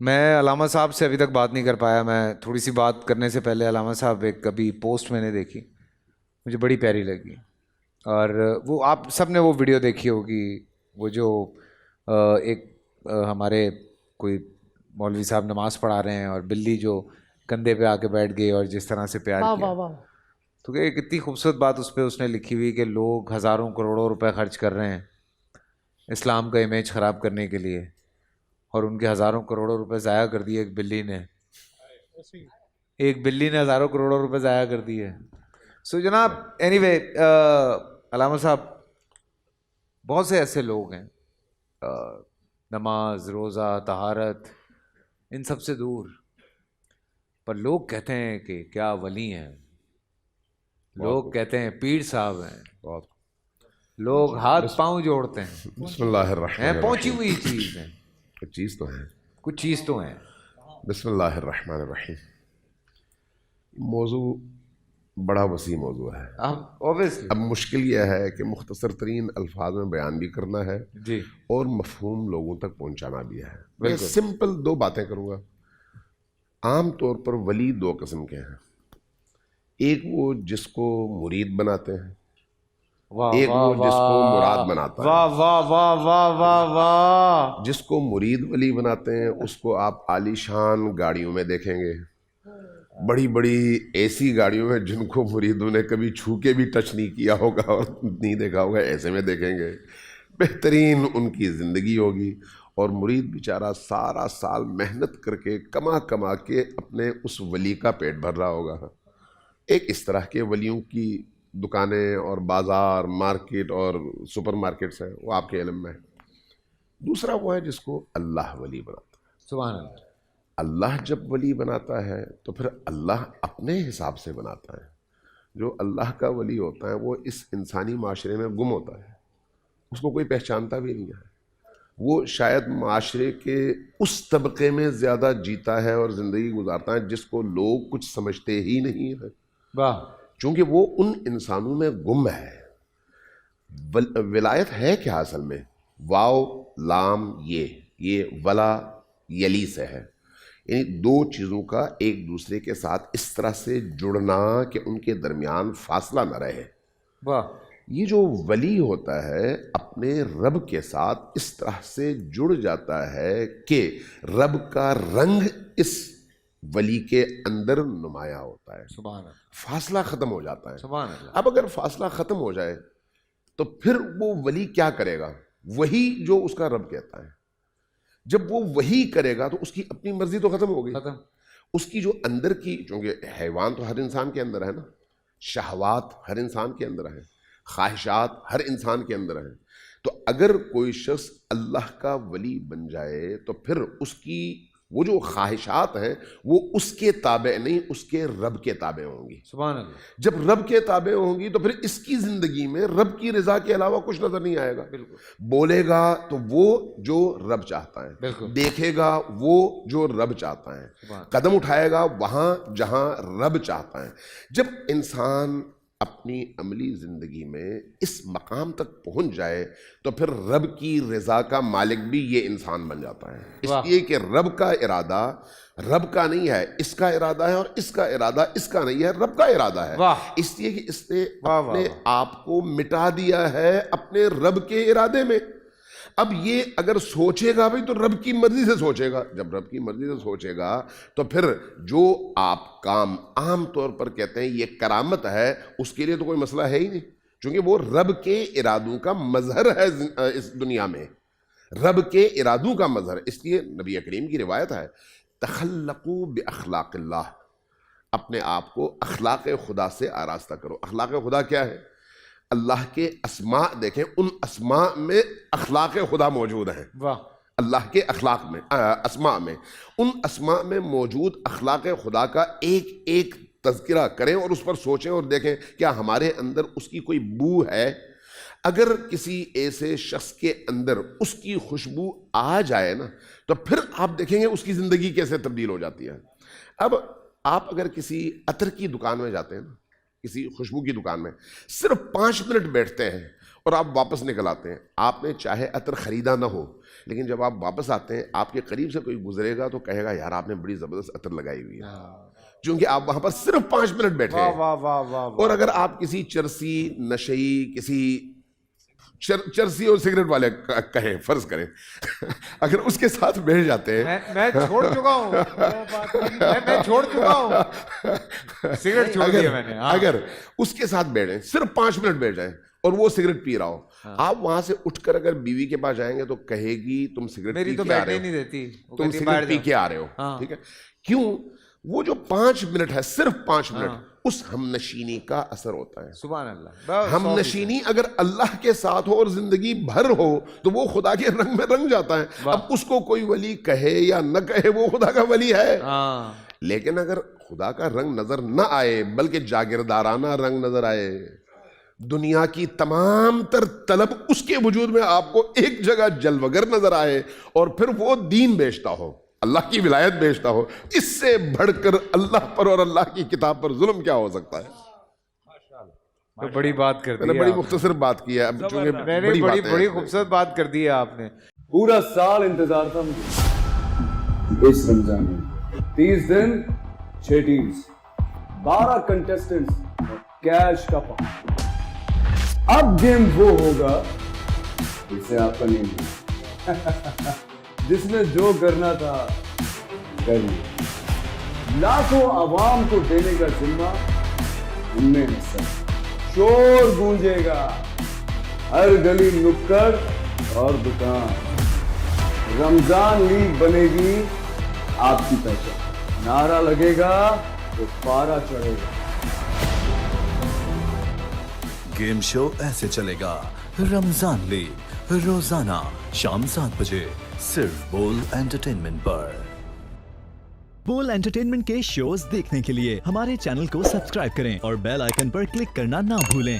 میں علامہ صاحب سے ابھی تک بات نہیں کر پایا. میں تھوڑی سی بات کرنے سے پہلے علامہ صاحب ایک کبھی پوسٹ میں نے دیکھی, مجھے بڑی پیاری لگی. اور وہ آپ سب نے وہ ویڈیو دیکھی ہوگی, وہ جو ایک ہمارے کوئی مولوی صاحب نماز پڑھا رہے ہیں اور بلی جو کندھے پہ آ کے بیٹھ گئی اور جس طرح سے پیار کیا. تو کہ ایک اتنی خوبصورت بات اس پہ اس نے لکھی ہوئی کہ لوگ ہزاروں کروڑوں روپے خرچ کر رہے ہیں اسلام کا امیج خراب کرنے کے لیے, اور ان کے ہزاروں کروڑوں روپے ضائع کر دیے ایک بلی نے ہزاروں کروڑوں روپے ضائع کر دیے. سو جناب اینی وے علامہ صاحب, بہت سے ایسے لوگ ہیں نماز روزہ طہارت ان سب سے دور, پر لوگ کہتے ہیں کہ کیا ولی ہیں, لوگ کہتے ہیں پیر صاحب ہیں, لوگ ہاتھ پاؤں جوڑتے ہیں. بسم اللہ الرحمن پہنچی الرحیم. ہوئی چیز ہے, کچھ چیز تو ہے. کچھ چیز تو ہیں. بسم اللہ الرحمن الرحیم. موضوع بڑا وسیع موضوع ہے. اب مشکل یہ ہے کہ مختصر ترین الفاظ میں بیان بھی کرنا ہے جی, اور مفہوم لوگوں تک پہنچانا بھی ہے. میں سمپل دو باتیں کروں گا. عام طور پر ولی دو قسم کے ہیں. ایک وہ جس کو مرید بناتے ہیں, ایک وہ جس کو مراد بناتا ہے. واہ واہ واہ واہ واہ واہ. جس کو مرید ولی بناتے ہیں اس کو آپ عالی شان گاڑیوں میں دیکھیں گے, بڑی بڑی اے سی گاڑیوں میں, جن کو مریدوں نے کبھی چھو کے بھی ٹچ نہیں کیا ہوگا اور نہیں دیکھا ہوگا, ایسے میں دیکھیں گے. بہترین ان کی زندگی ہوگی, اور مرید بیچارہ سارا سال محنت کر کے کما کما کے اپنے اس ولی کا پیٹ بھر رہا ہوگا. ایک اس طرح کے ولیوں کی دکانیں اور بازار مارکیٹ اور سپر مارکیٹس ہیں, وہ آپ کے علم میں ہے. دوسرا وہ ہے جس کو اللہ ولی بناتا ہے. سبحان اللہ. اللہ جب ولی بناتا ہے تو پھر اللہ اپنے حساب سے بناتا ہے. جو اللہ کا ولی ہوتا ہے وہ اس انسانی معاشرے میں گم ہوتا ہے, اس کو کوئی پہچانتا بھی نہیں ہے. وہ شاید معاشرے کے اس طبقے میں زیادہ جیتا ہے اور زندگی گزارتا ہے جس کو لوگ کچھ سمجھتے ہی نہیں ہیں, چونکہ وہ ان انسانوں میں گم ہے. ولایت ہے کیا اصل میں؟ واو لام یہ ولا یلی سے ہے, یعنی دو چیزوں کا ایک دوسرے کے ساتھ اس طرح سے جڑنا کہ ان کے درمیان فاصلہ نہ رہے. یہ جو ولی ہوتا ہے اپنے رب کے ساتھ اس طرح سے جڑ جاتا ہے کہ رب کا رنگ اس ولی کے اندر نمایاں ہوتا ہے. سبحان اللہ. فاصلہ ختم ہو جاتا ہے. سبحان اللہ. اب اگر فاصلہ ختم ہو جائے تو پھر وہ ولی کیا کرے گا؟ وہی جو اس کا رب کہتا ہے. جب وہ وہی کرے گا تو اس کی اپنی مرضی تو ختم ہو گئی. اس کی جو اندر کی, چونکہ حیوان تو ہر انسان کے اندر ہے نا, شہوات ہر انسان کے اندر ہیں, خواہشات ہر انسان کے اندر ہیں. تو اگر کوئی شخص اللہ کا ولی بن جائے تو پھر اس کی وہ جو خواہشات ہیں وہ اس کے تابع نہیں, اس کے رب کے تابع ہوں گی. سبحان اللہ. جب رب کے تابع ہوں گی تو پھر اس کی زندگی میں رب کی رضا کے علاوہ کچھ نظر نہیں آئے گا. بولے گا تو وہ جو رب چاہتا ہے, دیکھے گا وہ جو رب چاہتا ہے, قدم اٹھائے گا وہاں جہاں رب چاہتا ہے. جب انسان اپنی عملی زندگی میں اس مقام تک پہنچ جائے تو پھر رب کی رضا کا مالک بھی یہ انسان بن جاتا ہے. اس لیے کہ رب کا ارادہ رب کا نہیں ہے, اس کا ارادہ ہے, اور اس کا ارادہ اس کا نہیں ہے, رب کا ارادہ ہے. اس لیے کہ اس نے اپنے آپ کو مٹا دیا ہے اپنے رب کے ارادے میں. اب یہ اگر سوچے گا بھائی تو رب کی مرضی سے سوچے گا. جب رب کی مرضی سے سوچے گا تو پھر جو آپ کام عام طور پر کہتے ہیں یہ کرامت ہے, اس کے لیے تو کوئی مسئلہ ہے ہی نہیں, کیونکہ وہ رب کے ارادوں کا مظہر ہے. اس دنیا میں رب کے ارادوں کا مظہر. اس لیے نبی کریم کی روایت ہے, تخلقوا باخلاق اللہ, اپنے آپ کو اخلاق خدا سے آراستہ کرو. اخلاق خدا کیا ہے؟ اللہ کے اسماء دیکھیں, ان اسماء میں اخلاق خدا موجود ہیں. اللہ کے اخلاق میں اسماء میں, ان اسماء میں موجود اخلاق خدا کا ایک ایک تذکرہ کریں اور اس پر سوچیں اور دیکھیں کیا ہمارے اندر اس کی کوئی بو ہے. اگر کسی ایسے شخص کے اندر اس کی خوشبو آ جائے نا تو پھر آپ دیکھیں گے اس کی زندگی کیسے تبدیل ہو جاتی ہے. اب آپ اگر کسی عطر کی دکان میں جاتے ہیں نا, کسی خوشبو کی دکان میں, صرف 5 منٹ بیٹھتے ہیں اور آپ واپس نکل آتے ہیں. آپ نے چاہے عطر خریدا نہ ہو لیکن جب آپ واپس آتے ہیں آپ کے قریب سے کوئی گزرے گا تو کہے گا یار آپ نے بڑی زبردست عطر لگائی ہوئی ہے، چونکہ آپ وہاں پر صرف 5 منٹ بیٹھے ہیں۔ اور اگر آپ کسی چرسی نشئی کسی چرسی اور سگریٹ والے کہیں فرض کریں اگر اس کے ساتھ بیٹھ جاتے ہیں، میں چھوڑ چکا ہوں، میں چھوڑ چکا ہوں، سگریٹ چھوڑ دیا میں نے، اگر اس کے ساتھ بیٹھیں صرف 5 منٹ بیٹھ جائیں اور وہ سگریٹ پی رہا ہو، آپ وہاں سے اٹھ کر اگر بیوی کے پاس جائیں گے تو کہے گی تم سگریٹ میری تو بیٹھنے نہیں دیتی، تم سگریٹ پی کے آ رہے ہو، ٹھیک ہے؟ کیوں؟ وہ جو 5 منٹ ہے، صرف 5 منٹ، اس ہم نشینی کا اثر ہوتا ہے۔ سبحان اللہ، ہم نشینی اگر اللہ کے ساتھ ہو اور زندگی بھر ہو تو وہ خدا کے رنگ میں رنگ جاتا ہے۔ اب اس کو کوئی ولی کہے یا نہ کہے وہ خدا کا ولی ہے، لیکن اگر خدا کا رنگ نظر نہ آئے بلکہ جاگیردارانہ رنگ نظر آئے، دنیا کی تمام تر طلب اس کے وجود میں آپ کو ایک جگہ جلوگر نظر آئے اور پھر وہ دین بیچتا ہو، اللہ کی ولایت بیچتا ہو، اس سے بڑھ کر اللہ پر اور اللہ کی کتاب پر ظلم کیا ہو سکتا ہے؟ تو بڑی بات کر دی، میں نے بڑی مختصر بات کی ہے، اب چونکہ بڑی خوبصورت بات کر دی ہے آپ نے۔ پورا سال انتظار تھا مجھے اس رمضان میں، 30 دن 6 ٹیمز، 12 کنٹیسٹنٹس اور کیش کا پاؤں۔ اب گیم وہ ہوگا جسے آپ کا نہیں ہے، جس نے جو کرنا تھا کر لیا، لاکھوں عوام کو دینے کا ذمہ ہم نے ہے، شور گونجے گا ہر گلی نکڑ اور دکان، رمضان لیگ بنے گی آپ کی پہچان، نعرہ لگے گا تو پارا چڑھے گا۔ گیم شو ایسے چلے گا، رمضان لیگ، روزانہ شام 7 بجے صرف بول انٹرٹینمنٹ پر۔ بول انٹرٹینمنٹ کے شوز دیکھنے کے لیے ہمارے چینل کو سبسکرائب کریں اور بیل آئیکن پر کلک کرنا نہ بھولیں۔